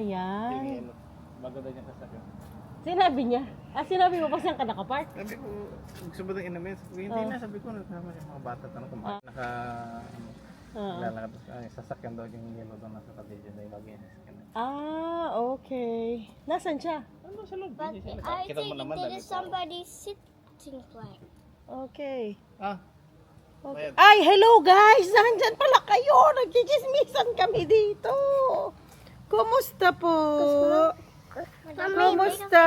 yan. Maganda niya sasakyan. Sinabi niya. Sinabi mo pa siyang ka nakapark? Sabi ko, gusto ba ng inamin? Hindi na, sabi ko, nagsama siya mga bata. Tanong kung bakit lalakad. Sasakyan daw yung yellow doon nasa tabi dyan. Yung lagi yung sasakyan. Okay. Nasaan siya? Ano sa loob? But I think there is somebody sitting like. Okay. Okay. Ay, hello guys! Nandyan pala kayo! Nagchichismisan kami dito! Kumusta po? Kumusta?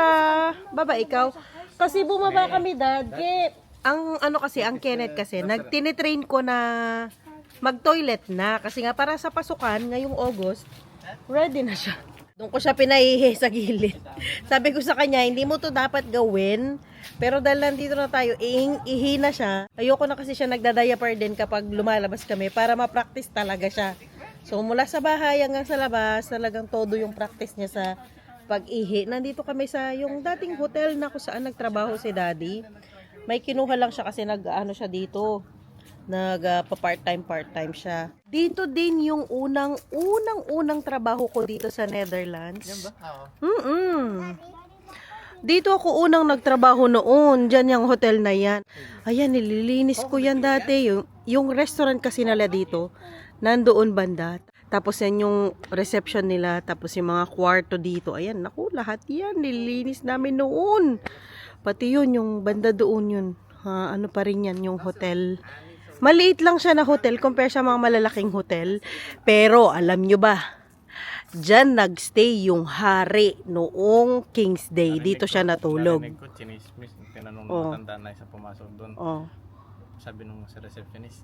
Baba, ikaw? Kasi bumaba kami, Dad. Ang Kenneth kasi, nagtinitrain ko na mag-toilet na. Kasi nga, para sa pasukan, ngayong August, ready na siya. Doon ko siya pinaihi sa gilid. Sabi ko sa kanya, hindi mo to dapat gawin. Pero dahil nandito na tayo, ihi na siya. Ayoko na kasi siya nagda-diaper din kapag lumalabas kami para ma-practice talaga siya. So mula sa bahay hanggang sa labas, talagang todo yung practice niya sa pag-ihi. Nandito kami sa yung dating hotel na kung saan nagtrabaho si Daddy. May kinuha lang siya kasi nag-ano siya dito. Nagpa-part-time siya. Dito din yung unang trabaho ko dito sa Netherlands. Yan ba? Dito ako unang nagtrabaho noon. Diyan yung hotel na yan. Ayan, nililinis ko yan dati. Yung restaurant kasi nila dito, nandoon banda. Tapos yan yung reception nila. Tapos yung mga kwarto dito. Ayan, naku, lahat yan. Nililinis namin noon. Pati yun, yung banda doon yun. Ano pa rin yan, yung hotel. Maliit lang siya na hotel compare sa mga malalaking hotel. Pero alam nyo ba, dyan nagstay yung hari noong King's Day. Dito siya natulog. Narinig ko, chinismis. Tinanong ng matanda na isa pumasok doon. Sabi nung sa receptionist,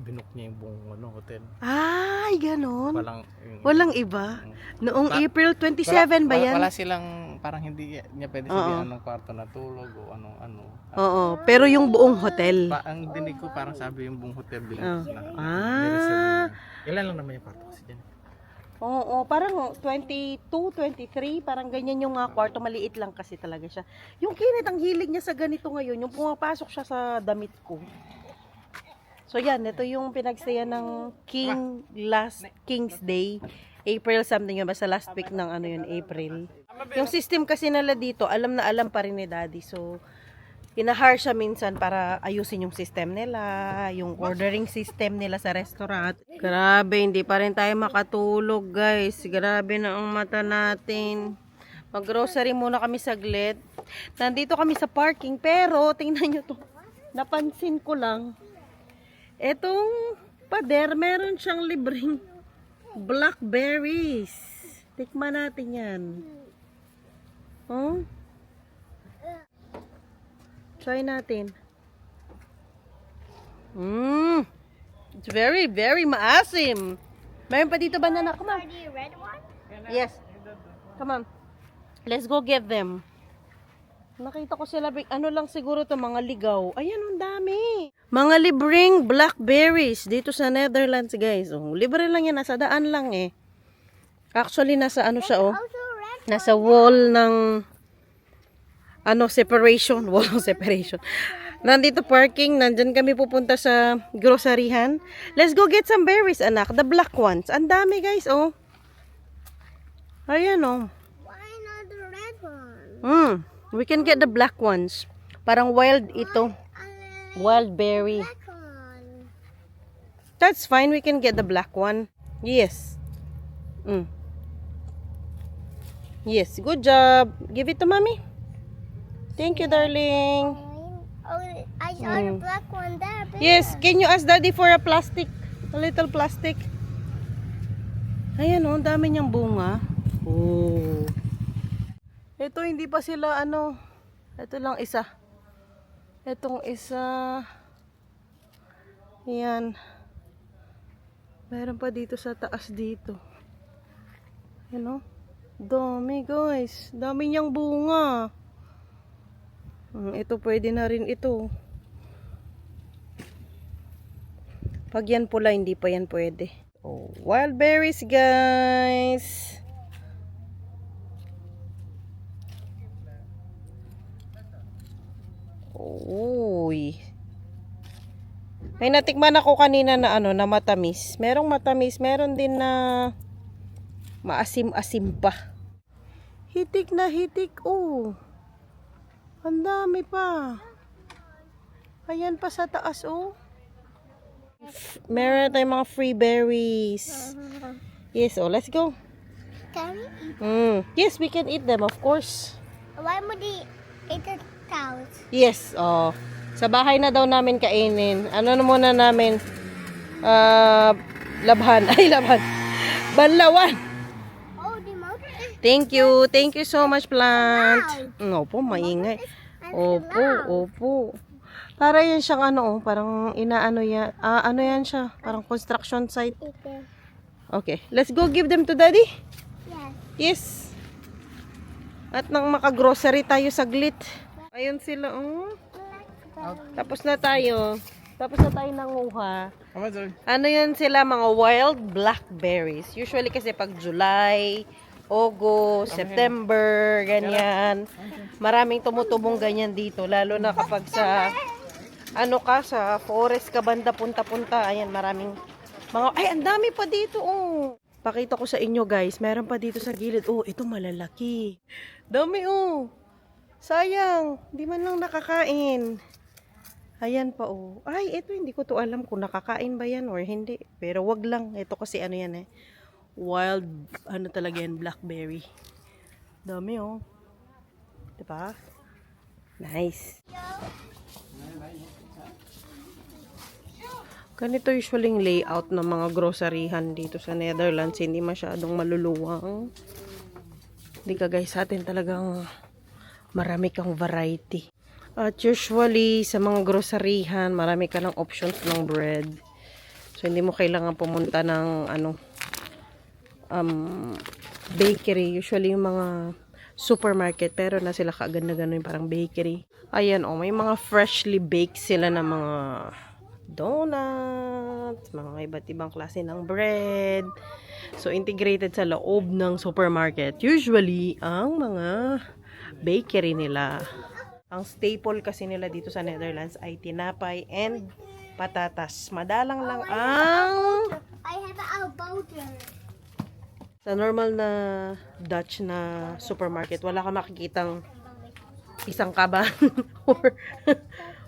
binuk niya yung buong hotel. Ay, ganon. Walang iba. Noong April 27 ba yan? Wala silang, parang hindi niya pwede sabihin anong kwarto natulog o ano. Oo, pero yung buong hotel. Ang dinig ko parang sabi yung buong hotel bilang ilan lang naman yung kwarto kasi dyan. Oo, parang 22, 23, parang ganyan yung kwarto, maliit lang kasi talaga siya. Yung Kenneth, ang hilig niya sa ganito ngayon, yung pumapasok siya sa damit ko. So yan, ito yung pinagstayan ng King's Day. April something yun, basta last week ng April. Yung system kasi nila dito, alam na alam pa rin ni Daddy. So, hinahire siya minsan para ayusin yung system nila, yung ordering system nila sa restaurant. Grabe, hindi pa rin tayo makatulog guys. Grabe na ang mata natin. Mag-grocery muna kami saglit. Nandito kami sa parking, pero tingnan nyo to. Napansin ko lang. Etong pader, meron siyang libreng blackberries. Tikman natin yan. Try natin. It's very, very maasim. Meron pa dito banana. Come on. The red one? Yes. Come on. Let's go get them. Nakita ko sila, ano lang siguro to, mga ligaw. Ayan, ang dami. Mga libreng blackberries dito sa Netherlands, guys. Libre lang yan, nasa daan lang eh. Actually, nasa ano siya, nasa wall ng separation. Wall ng separation. Nandito parking, nandyan kami pupunta sa groceryhan. Let's go get some berries, anak. The black ones. Ang dami, guys, Ayan, Why not the red one? We can get the black ones. Parang wild ito. Wild berry. Black one. That's fine. We can get the black one. Yes. Yes. Good job. Give it to mommy. Thank you, darling. Oh, I saw the black one there. Yes. Can you ask daddy for a plastic? A little plastic. Ayan ang dami niyang bunga. Ito hindi pa sila ito lang isa. Itong isa. Yan. Meron pa dito sa taas dito. Dami guys. Dami niyang bunga. Ito pwede na rin ito. Pag yan pula, hindi pa yan pwede. Wild berries guys. Uy. May natikman ako kanina na na matamis. Merong matamis, meron din na Maasim-asim pa. Hitik na hitik, oh. Ang dami pa. Ayan pa sa taas, oh. Meron tayong mga free berries. Yes, oh, let's go. Can we eat? Yes, we can eat them, of course. Why would they eat the cows? Yes, oh. Sa bahay na daw namin kainin. Ano na muna namin? Labhan. Ay, labhan. Banlawan. Oh, the mountain. Thank you. Thank you so much, plant. Opo, maingay. Opo, opo. Para yan siyang ano, oh, parang inaano yan. Ano yan siya? Parang construction site. Okay, let's go give them to daddy. Yes. Yes. At nang makagrocery tayo saglit. Ayun sila, oh. Tapos na tayo. Tapos na tayo nanguha. Ano yun sila, mga wild blackberries. Usually kasi pag July, August, September, ganyan. Maraming tumutubong ganyan dito. Lalo na kapag sa, sa forest ka banda punta-punta. Ayan, maraming mga, ay, ang dami pa dito, oh. Pakita ko sa inyo, guys. Meron pa dito sa gilid. Oh, ito malalaki. Dami, oh. Sayang. Di man lang nakakain. Ayan pa, oh. Ay, ito, hindi ko to alam kung nakakain ba yan or hindi. Pero wag lang. Ito kasi ano yan, eh. Wild, ano talaga yan, blackberry. Dami, oh. Diba? Nice. Ganito usually yung layout ng mga groceryhan dito sa Netherlands. Hindi masyadong maluluwang. Hindi ka guys, sa atin talagang marami kang variety. At usually sa mga groceryhan, marami ka ng options ng bread. So hindi mo kailangan pumunta ng bakery. Usually yung mga supermarket, pero na sila kaagad na gano'n parang bakery. Ayan, oh, may mga freshly baked sila na mga donuts, mga iba't ibang klase ng bread. So, integrated sa loob ng supermarket. Usually, ang mga bakery nila. Ang staple kasi nila dito sa Netherlands ay tinapay and patatas. Madalang lang ang I have a powder. sa normal na Dutch na supermarket, wala ka makikitang isang kaban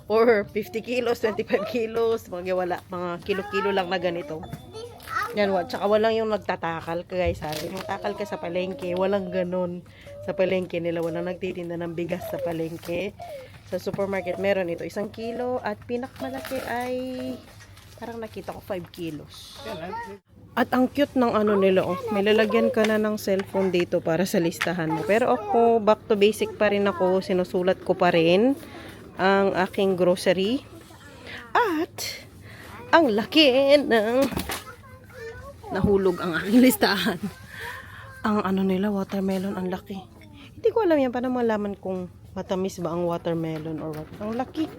or 50 kilos, 25 kilos, wala, mga kilo-kilo lang na ganito. Yan, tsaka walang yung nagtatakal ka guys, sabi. Magtakal ka sa palengke, walang ganun. Sa palengke nila, walang nagtitinda ng bigas sa palengke. Sa supermarket, meron ito 1 kilo at pinakamalaki ay parang nakita ko 5 kilos. At ang cute ng ano nila, oh. May lalagyan ka na ng cellphone dito para sa listahan mo. Pero ako, back to basic pa rin ako. Sinusulat ko pa rin ang aking grocery. At ang laki ng nahulog ang aking listahan. Ang ano nila, watermelon, ang laki. Hindi ko alam yan, paano malaman kung matamis ba ang watermelon or what. Ang laki.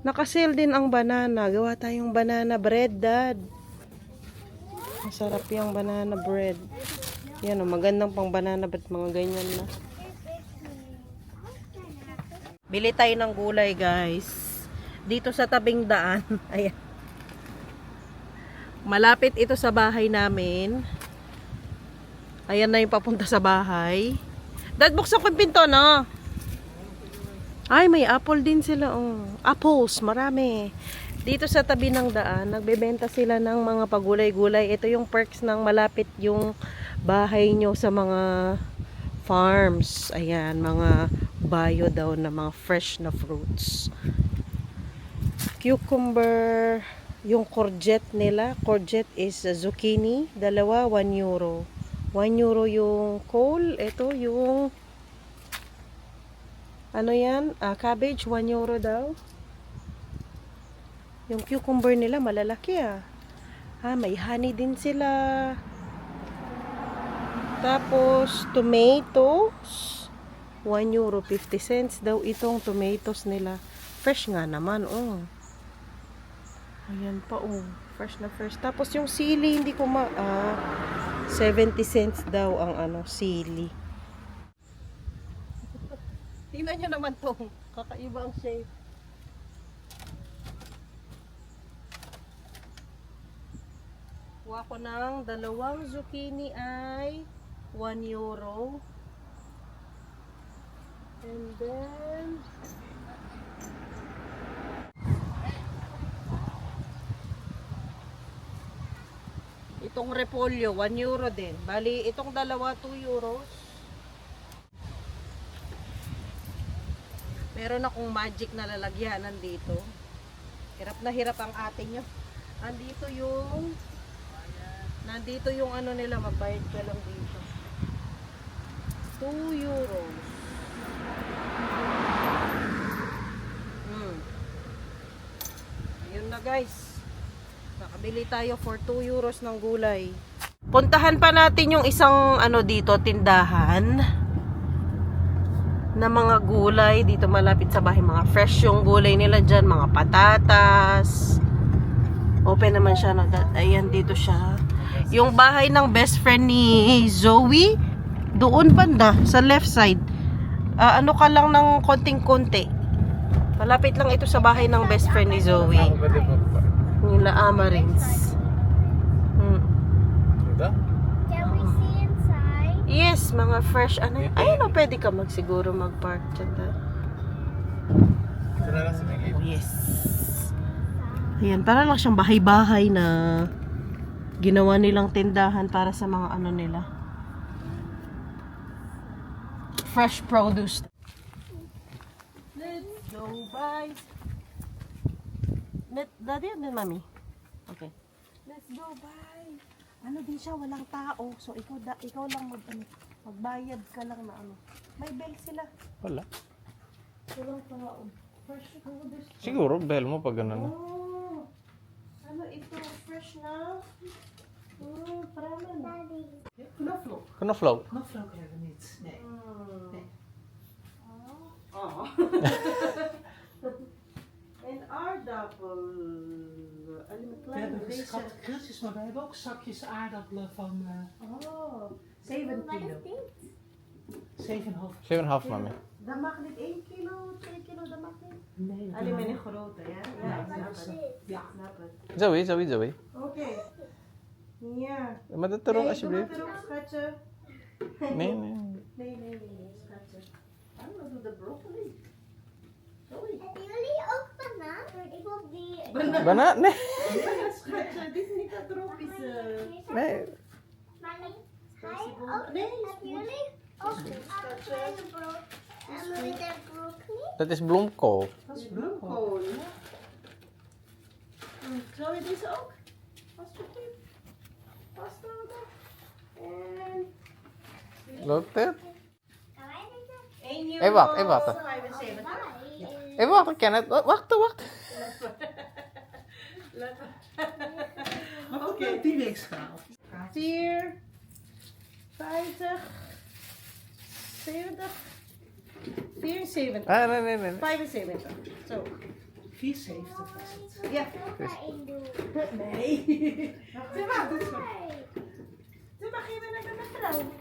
Nakasale din ang banana. Gawa tayong banana bread, Dad. Masarap yung banana bread. Yan o, magandang pang banana bread, mga ganyan na. Bili tayo ng gulay, guys. Dito sa tabing daan. Ayan. Malapit ito sa bahay namin. Ayan na yung papunta sa bahay. Dad, buksan ko yung pinto, no? Ay, may apple din sila, oh. Apples, marami. Dito sa tabi ng daan, nagbebenta sila ng mga pagulay-gulay. Ito yung perks ng malapit yung bahay nyo sa mga farms. Ayan, mga bio daw na mga fresh na fruits. Cucumber, yung courgette nila. Courgette is zucchini. Dalawa, 1 euro. 1 euro yung cole. Ito yung ano yan? Cabbage, 1 euro daw. Yung cucumber nila malalaki, ah. May honey din sila. Tapos tomatoes, 1 euro 50 cents daw itong tomatoes nila. Fresh nga naman, oh. Ayan pa, oh. Fresh na fresh. Tapos yung sili, hindi ko 70 cents daw ang sili. Tingnan nyo naman to. Kakaiba ang shape. Kuha ko ng 2 zucchini ay 1 euro. And then itong repolyo 1 euro din. Bali itong dalawa 2 euros. Meron akong magic na lalagyanan dito. Hirap na hirap ang ating yun. Nandito yung ano nila, magbayad ka lang dito. 2 euros. Ayun na guys. Nakabili tayo for 2 euros ng gulay. Puntahan pa natin yung isang ano dito, tindahan na mga gulay dito malapit sa bahay. Mga fresh yung gulay nila dyan, mga patatas. Open naman siya. Ayan, dito siya. Yung bahay ng best friend ni Zoe, doon banda, sa left side. Ano ka lang ng konting-konti. Malapit lang ito sa bahay ng best friend ni Zoe. Nila Amarins. Can we see inside? Yes, mga fresh ano. Ayun, pwede ka siguro mag-park dyan. Oh, yes. Ayan, para lang siyang bahay-bahay na ginawa nilang tindahan para sa mga ano nila. Fresh produce. Let's go buy. Daddy, ano mami? Okay. Let's go buy. Ano din siya, walang tao. So ikaw lang magbayad ka lang na ano. May bell sila. Wala. Walang tao. Fresh produce. Siguro, bell mo pag ganun. Oh. Ano ito? Fresh na? Pramen. Knoflook. Knoflook. Knoflook hebben we niet. Nee. Nee. Oh. En aardappel. We hebben geschat krultjes, maar we hebben ook zakjes aardappelen van Oh. 7 kilo. 7,5. 7,5 mami. Dat mag niet 1 kilo, 2 kilo, dat mag niet. Nee, dat Alleen kan met een niet. grote, ja? Ja, Ja, dat snap is het. Ja. Snap het. Zoe. Oké. Ja. Madutulong Nee, alsjeblieft. doe maar erop, schatje. Nee. Nee, schatje. I'm gonna do the broccoli. Sorry. Hebben jullie ook bananen? Ik wil die... Banaan? Nee. Schatje, dit is niet dat tropische. Nee. Maar niet. Spicy Hij bol- ook. Nee, Hebben jullie ook een broccoli? Dat is bloemkool. dat is bloemkool. Zou je deze ook? Alsjeblieft. Pasta dan. En... Loopt het? Kan wij dit 1 euro. Even wachten. 75. Even wachten, Kenneth. Wacht. Maar ook met die weegschaal. 4, 50, 70, 74, Ah, nee. 75. Zo. 4,70 was het. Ja. daarin doen? Nee. Zeg maar, Zeg maar, geef me naar mevrouw.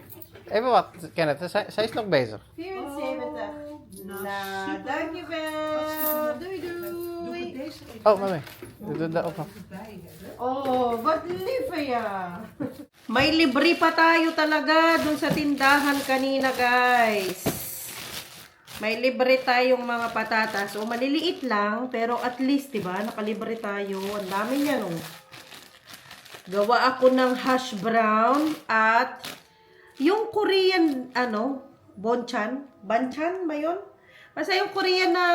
Even wachten, Kenneth. Zij is nog bezig. 74. Nou, dankjewel. Doei Doe doei. ik deze even Oh, mami. Doe dat ook nog. erbij hebben. Oh, wat lieve ya. May libre pa tayo talaga dun sa tindahan kanina, guys. May libre tayong mga patatas. O, maliliit lang, pero at least, diba, nakalibre tayo. Ang dami niya, no? Gawa ako ng hash brown at yung Korean, banchan ba yun? Basta yung Korean na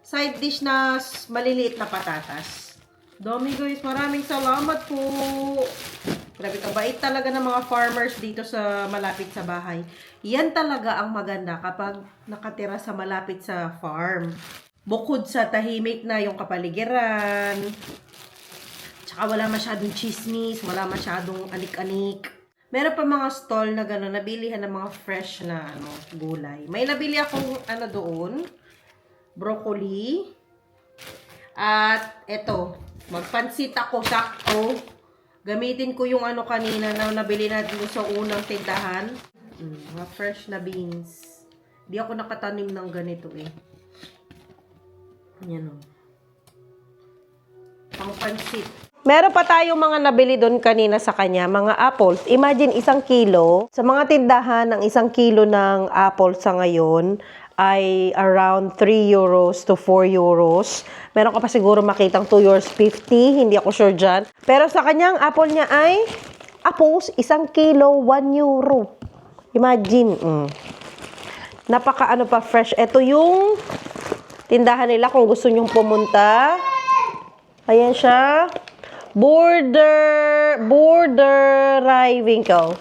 side dish na maliliit na patatas. Dami guys, maraming salamat po. Grabe, kabait talaga ng mga farmers dito sa malapit sa bahay. Yan talaga ang maganda kapag nakatira sa malapit sa farm. Bukod sa tahimik na yung kapaligiran, tsaka wala masyadong chismis, wala masyadong anik-anik. Meron pa mga stall na gano'n, nabilihan ng mga fresh na gulay. May nabili akong doon, broccoli. At eto, magpansit ako, sakto. Gamitin ko yung kanina na nabili natin sa unang tindahan. Mga fresh na beans. Di ako nakatanim ng ganito eh. Yan o. Pang pansit. Meron pa tayong mga nabili doon kanina sa kanya, mga apples. Imagine 1 kilo. Sa mga tindahan, ng 1 kilo ng apples sa ngayon ay around 3 euros to 4 euros. Meron ka pa siguro makitang 2 euros 50. Hindi ako sure dyan. Pero sa kanyang apple niya ay apples, 1 kilo, 1 euro. Imagine. Napaka ano pa fresh. Ito yung tindahan nila kung gusto nyong pumunta. Ayan siya. Boerderij winkel.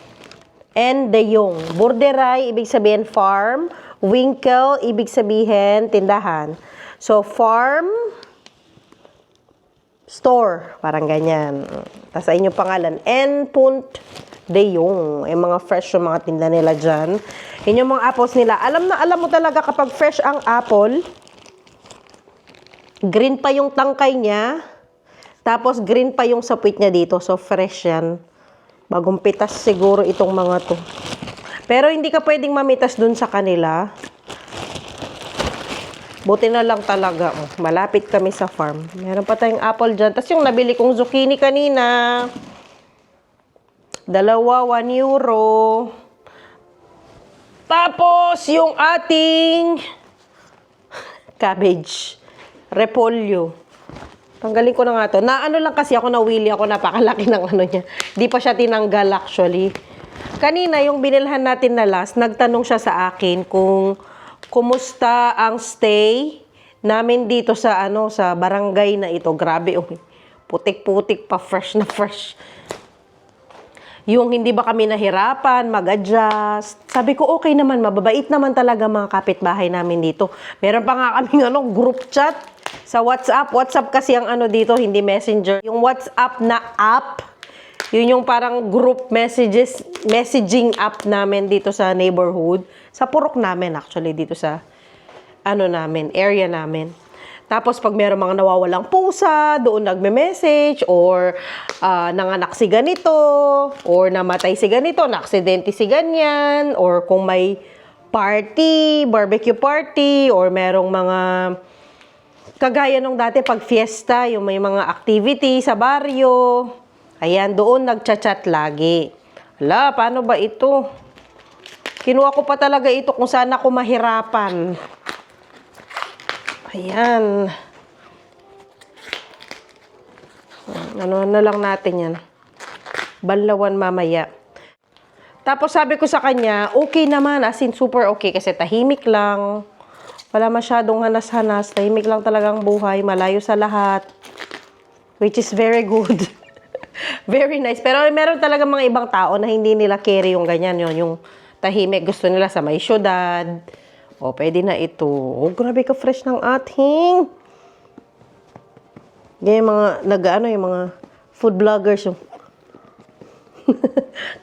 And de Jong. Boerderij, ibig sabihin farm. Winkel, ibig sabihin tindahan. So, farm, store. Parang ganyan. Tapos ay inyong pangalan. N. de Jong. Yung mga fresh yung mga tinda nila dyan. Yun yung mga apples nila. Alam na alam mo talaga kapag fresh ang apple, green pa yung tangkay niya. Tapos, green pa yung sapit niya dito. So, fresh yan. Bagong pitas siguro itong mga to. Pero, hindi ka pwedeng mamitas dun sa kanila. Buti na lang talaga. Malapit kami sa farm. Meron pa tayong apple dyan. Tapos, yung nabili kong zucchini kanina. 2, 1 euro. Tapos, yung ating cabbage. Repolyo. Tanggalin ko na nga to. Na ano lang kasi ako, nawili ako, napakalaki ng ano niya. Di pa siya tinanggal actually. Kanina, yung binilhan natin na last, nagtanong siya sa akin kung kumusta ang stay namin dito sa ano sa barangay na ito. Grabe, putik-putik pa, fresh na fresh. Yung hindi ba kami nahirapan, mag-adjust. Sabi ko, okay naman, mababait naman talaga mga kapitbahay namin dito. Meron pa nga kaming group chat sa WhatsApp. WhatsApp kasi ang ano dito, hindi Messenger. Yung WhatsApp na app, yun yung parang group messaging app namin dito sa neighborhood. Sa purok namin actually, dito sa ano namin, area namin. Tapos pag meron mga nawawalang pusa, doon nagme-message, or nanganak si ganito, or namatay si ganito, na-aksidente si ganyan, or kung may party, barbecue party, or merong mga kagaya nung dati pag fiesta, yung may mga activity sa baryo. Ayan, doon nagchat-chat lagi. Hala, paano ba ito? Kinuha ko pa talaga ito kung saan ako mahirapan. Ayan. Ano na lang natin yan. Banlawan mamaya. Tapos sabi ko sa kanya, okay naman, as in super okay kasi tahimik lang. Wala masyadong hanas-hanas. Tahimik lang talagang buhay. Malayo sa lahat. Which is very good. Very nice. Pero meron talaga mga ibang tao na hindi nila carry yung ganyan. Yung tahimik. Gusto nila sa may syudad. O, pwede na ito. Oh, grabe ka fresh ng ating. Yan yung mga, yung mga food vloggers.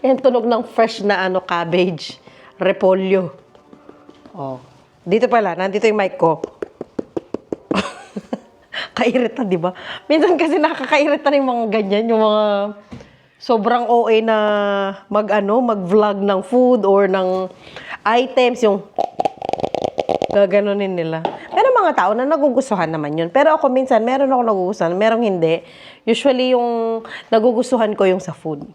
Yan tunog ng fresh na cabbage. Repolyo. Oh. Dito pala, nandito yung mic ko. Kairita, di ba? Minsan kasi nakakairita ng mga ganyan, yung mga sobrang OA na mag-vlog ng food or ng items, yung gaganunin nila. Pero mga tao na nagugustuhan naman yun. Pero ako minsan, meron ako nagugustuhan, merong hindi. Usually yung nagugustuhan ko yung sa food.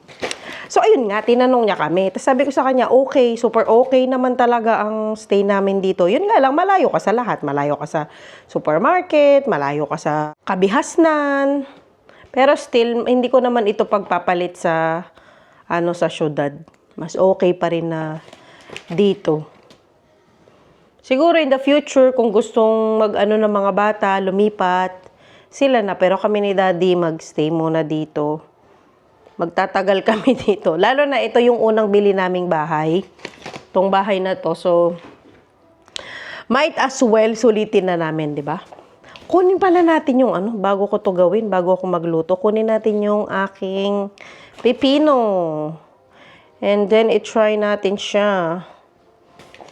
So, ayun nga, tinanong niya kami. Tapos sabi ko sa kanya, okay, super okay naman talaga ang stay namin dito. Yun nga lang, malayo ka sa lahat. Malayo ka sa supermarket, malayo ka sa kabihasnan. Pero still, hindi ko naman ito pagpapalit sa, sa syudad. Mas okay pa rin na dito. Siguro in the future, kung gustong ng mga bata, lumipat, sila na. Pero kami ni Daddy, magstay muna dito. Magtatagal kami dito. Lalo na ito yung unang bili naming bahay. Itong bahay na to. So, might as well sulitin na namin, di ba? Kunin pala natin yung bago ko to gawin, bago ako magluto. Kunin natin yung aking pepino. And then, i-try natin siya.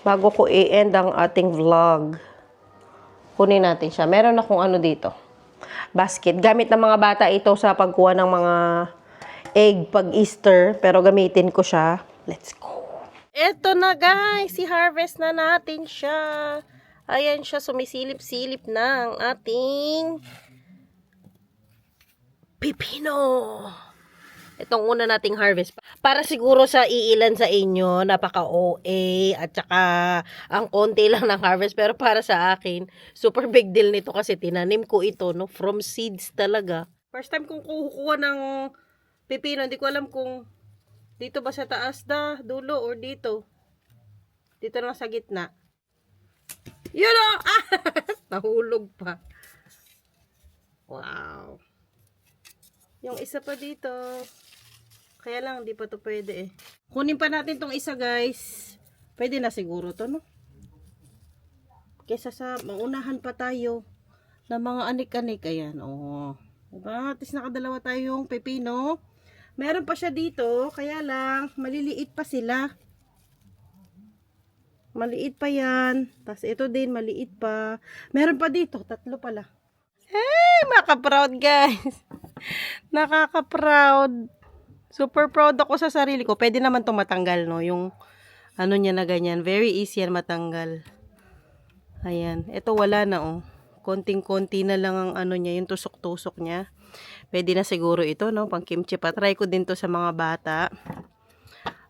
Bago ko i-end ang ating vlog. Kunin natin siya. Meron akong dito. Basket. Gamit ng mga bata ito sa pagkuha ng mga egg pag Easter, pero gamitin ko siya. Let's go. Eto na guys, i-harvest na natin siya. Ayan siya, sumisilip-silip na ang ating pipino. Itong una nating harvest. Para siguro sa iilan sa inyo, napaka-OA at saka ang konti lang ng harvest. Pero para sa akin, super big deal nito kasi tinanim ko ito, no, from seeds talaga. First time kong kukuha ng pipino. Hindi ko alam kung dito ba sa taas da, dulo, or dito. Dito lang sa gitna. Yun o! Ah! Nahulog pa. Wow. Yung isa pa dito. Kaya lang, di pa to pwede eh. Kunin pa natin tong isa, guys. Pwede na siguro to, no? Kesa sa maunahan pa tayo ng mga anik-anik. Ayan, oh. Diba? At least nakadalawa tayong pepino. Meron pa siya dito. Kaya lang, maliliit pa sila. Maliit pa yan. Tapos ito din, maliit pa. Meron pa dito. 3 pala. Hey, maka-proud, guys. Nakaka-proud. Super proud ako sa sarili ko. Pwede naman to matanggal, no? Yung ano niya na ganyan. Very easy yan matanggal. Ayan. Ito wala na, oh. Konting-konti na lang ang ano niya. Yung tusok-tusok niya. Pwede na siguro ito, no? Pang kimchi pa. Try ko din to sa mga bata.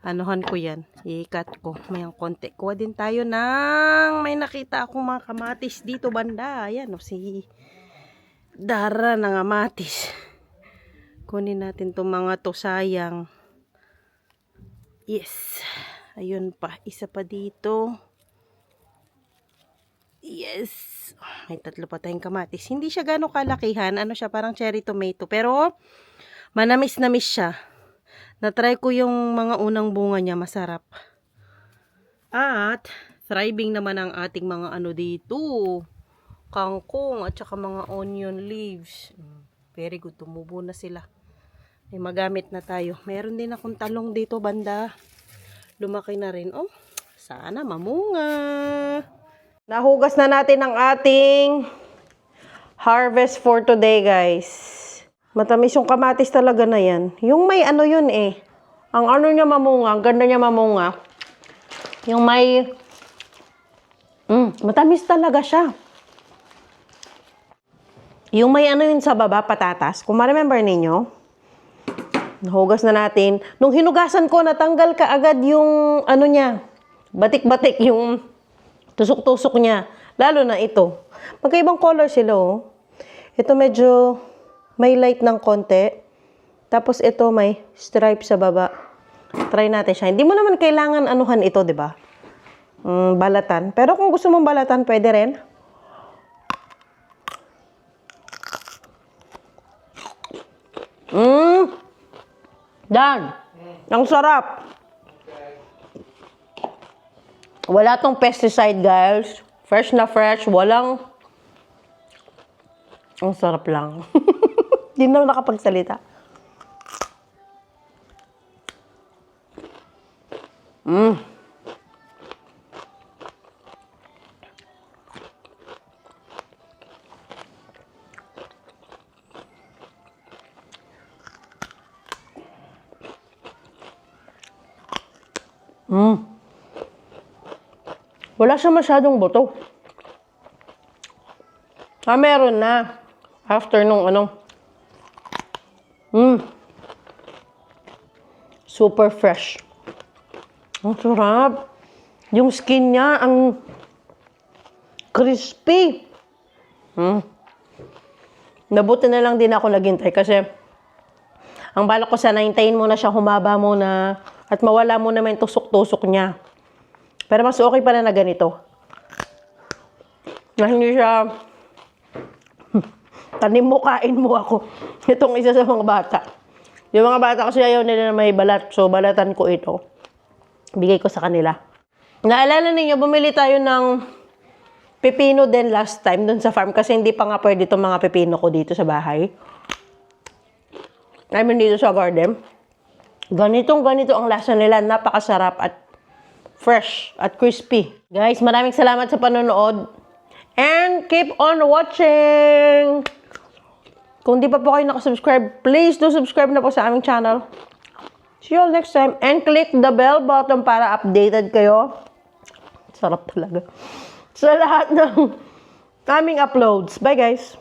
Anuhan ko yan. I-cut ko. May konti. Kuha din tayo ng may nakita akong mga kamatis dito banda. Ayan, no? Si Dara ng kamatis. Kunin natin itong mga to, sayang. Yes. Ayun pa. Isa pa dito. Yes. May 3 pa tayong kamatis. Hindi siya gano'ng kalakihan. Ano siya, parang cherry tomato. Pero, manamis-namis siya. Na-try ko yung mga unang bunga niya. Masarap. At, thriving naman ang ating mga ano dito. Kangkong at saka mga onion leaves. Very good. Tumubo na sila. May magamit na tayo. Meron din akong talong dito banda. Lumaki na rin. Oh, sana mamunga. Nahugas na natin ang ating harvest for today, guys. Matamis yung kamatis talaga na yan. Yung may ano yun eh. Ang ano niya mamunga, ang ganda niya mamunga. Yung may matamis talaga siya. Yung may ano yun sa baba, patatas. Kung ma-remember ninyo, nahugas na natin. Nung hinugasan ko, natanggal ka agad yung ano niya. Batik-batik yung tusok-tusok niya. Lalo na ito. Magkaibang color sila, oh. Ito medyo may light ng konti. Tapos ito may stripe sa baba. Try natin siya. Hindi mo naman kailangan anuhan ito, di ba? Balatan. Pero kung gusto mong balatan, pwede rin. Dan. Ang sarap. Wala tong pesticide, guys. Fresh na fresh. Walang... Ang sarap lang. Hindi na nakapagsalita. Wala siya masyadong buto. Meron na. After nung ano. Super fresh. Ang sarap. Yung skin niya, ang crispy. Nabuti na lang din ako naghintay kasi ang balak ko sana, hintayin muna siya, humaba muna at mawala muna yung tusok-tusok niya. Pero mas okay pa na ganito. Na hindi siya tanim mo, kain mo ako. Itong isa sa mga bata. Yung mga bata kasi ayaw nila na may balat. So, balatan ko ito. Bigay ko sa kanila. Naalala ninyo, bumili tayo ng pepino din last time dun sa farm. Kasi hindi pa nga pwede itong mga pepino ko dito sa bahay. I mean, dito sa garden. Ganito ang lasa nila. Napakasarap at fresh at crispy. Guys, maraming salamat sa panonood. And keep on watching! Kung di pa po kayo nakasubscribe, please do subscribe na po sa aming channel. See you all next time. And click the bell button para updated kayo. Sarap talaga. Sa lahat ng aming uploads. Bye, guys!